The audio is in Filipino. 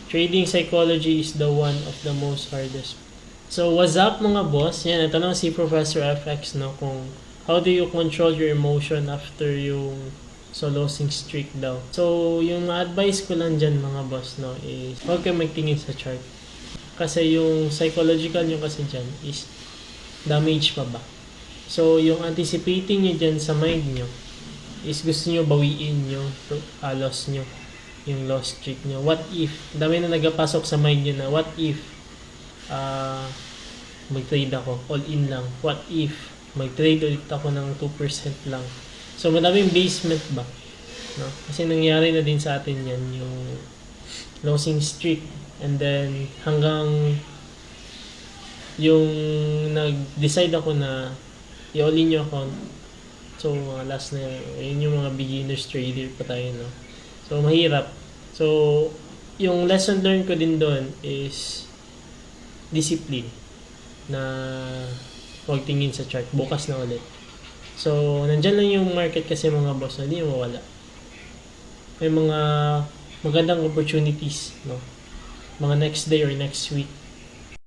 Trading psychology is the one of the most hardest. So, what's up mga boss? Yan, ito na si Professor FX, no? Kung how do you control your emotion after yung losing streak daw. So, yung advice ko lang dyan mga boss, no, is huwag kayo magtingin sa chart. Kasi yung psychological nyo kasi dyan is damage pa ba. So, yung anticipating nyo dyan sa mind nyo is gusto nyo bawiin yung loss nyo, yung loss streak nyo. What if, dami na nagapasok sa mind nyo na, what if mag-trade ako, all in lang. What if mag-trade ulit ako ng 2% lang. So, madaming basement ba? No? Kasi nangyari na din sa atin yan, yung losing streak. And then, hanggang yung nag-decide ako na i-all in yung account. So, mga last na yun yung mga beginners trader pa tayo, no? So, mahirap. So, yung lesson learned ko din doon is discipline na huwag tingin sa chart. Bukas na ulit. So, nandyan lang yung market kasi mga boss, hindi yung mawala. May mga magandang opportunities, no? Mga next day or next week